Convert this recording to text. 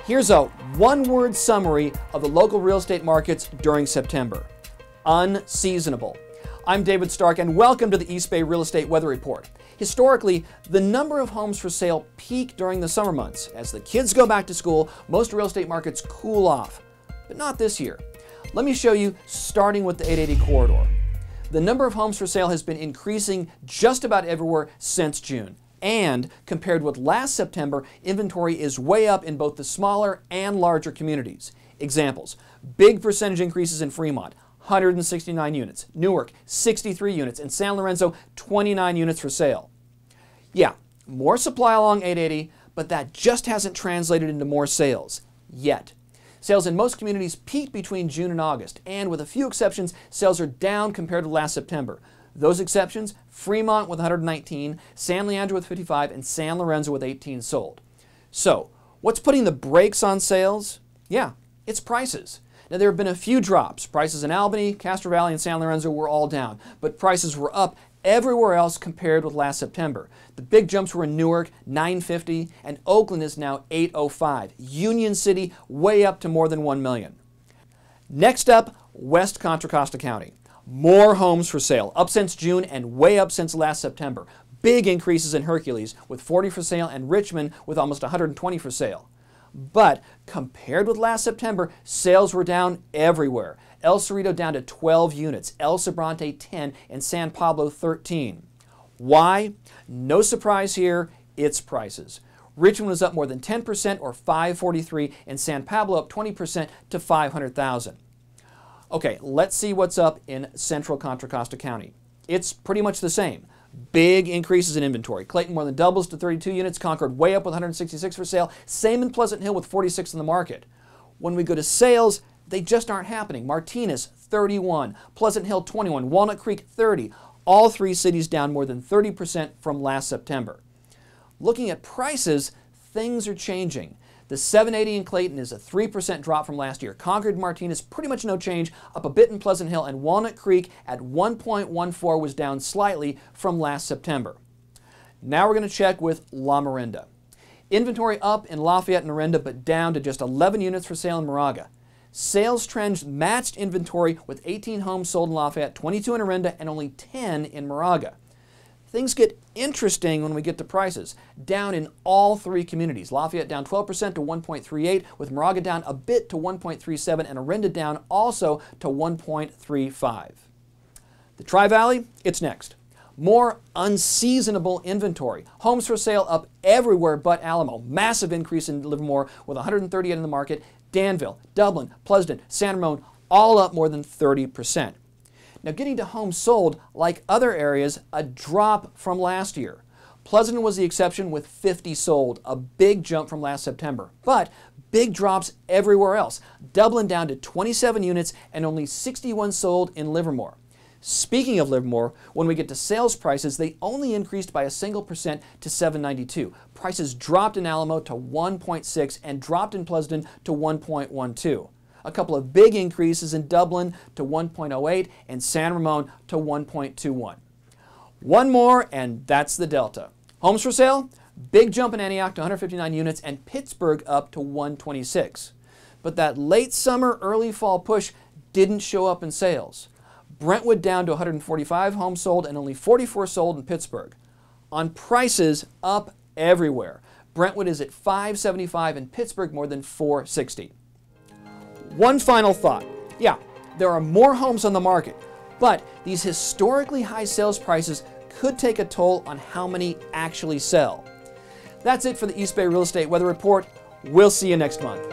Here's a one-word summary of the local real estate markets during September. Unseasonable. I'm David Stark and welcome to the East Bay Real Estate Weather Report. Historically, the number of homes for sale peak during the summer months. As the kids go back to school, most real estate markets cool off. But not this year. Let me show you, starting with the 880 corridor. The number of homes for sale has been increasing just about everywhere since June. And compared with last September, inventory is way up in both the smaller and larger communities. Examples: big percentage increases in Fremont, 169 units, Newark, 63 units, and San Lorenzo, 29 units for sale. Yeah, more supply along 880, but that just hasn't translated into more sales yet. Sales in most communities peaked between June and August, and with a few exceptions, sales are down compared to last September. Those exceptions: Fremont with 119, San Leandro with 55, and San Lorenzo with 18 sold. So, what's putting the brakes on sales? Yeah, it's prices. Now, there have been a few drops. Prices in Albany, Castro Valley, and San Lorenzo were all down, but prices were up everywhere else compared with last September. The big jumps were in Newark, 950, and Oakland is now 805. Union City way up to more than 1 million. Next up, West Contra Costa County. More homes for sale, up since June and way up since last September. Big increases in Hercules with 40 for sale and Richmond with almost 120 for sale. But compared with last September, sales were down everywhere. El Cerrito down to 12 units, El Sobrante 10, and San Pablo 13. Why? No surprise here, it's prices. Richmond was up more than 10% or 543, and San Pablo up 20% to 500,000. Okay, let's see what's up in Central Contra Costa County. It's pretty much the same. Big increases in inventory. Clayton more than doubles to 32 units, Concord way up with 166 for sale, same in Pleasant Hill with 46 in the market. When we go to sales, they just aren't happening. Martinez 31, Pleasant Hill 21, Walnut Creek 30. All three cities down more than 30% from last September. Looking at prices, things are changing. The 780 in Clayton is a 3% drop from last year. Concord and Martinez pretty much no change, up a bit in Pleasant Hill, and Walnut Creek at 1.14 was down slightly from last September. Now we're going to check with La Miranda. Inventory up in Lafayette and Miranda, but down to just 11 units for sale in Moraga. Sales trends matched inventory with 18 homes sold in Lafayette, 22 in Miranda, and only 10 in Moraga. Things get interesting when we get to prices. Down in all three communities. Lafayette down 12% to 1.38, with Moraga down a bit to 1.37, and Orinda down also to 1.35. The Tri-Valley, it's next. More unseasonable inventory. Homes for sale up everywhere but Alamo. Massive increase in Livermore with 138 in the market. Danville, Dublin, Pleasanton, San Ramon, all up more than 30%. Now, getting to homes sold, like other areas, a drop from last year. Pleasanton was the exception with 50 sold, a big jump from last September. But big drops everywhere else. Dublin down to 27 units and only 61 sold in Livermore. Speaking of Livermore, when we get to sales prices, they only increased by a single percent to $792. Prices dropped in Alamo to 1.6 and dropped in Pleasanton to 1.12. A couple of big increases in Dublin to 1.08 and San Ramon to 1.21. One more, and that's the Delta. Homes for sale? Big jump in Antioch to 159 units and Pittsburgh up to 126. But that late summer, early fall push didn't show up in sales. Brentwood down to 145 homes sold and only 44 sold in Pittsburgh. On prices, up everywhere. Brentwood is at $575 and Pittsburgh more than $460. One final thought. Yeah, there are more homes on the market, but these historically high sales prices could take a toll on how many actually sell. That's it for the East Bay Real Estate Weather Report. We'll see you next month.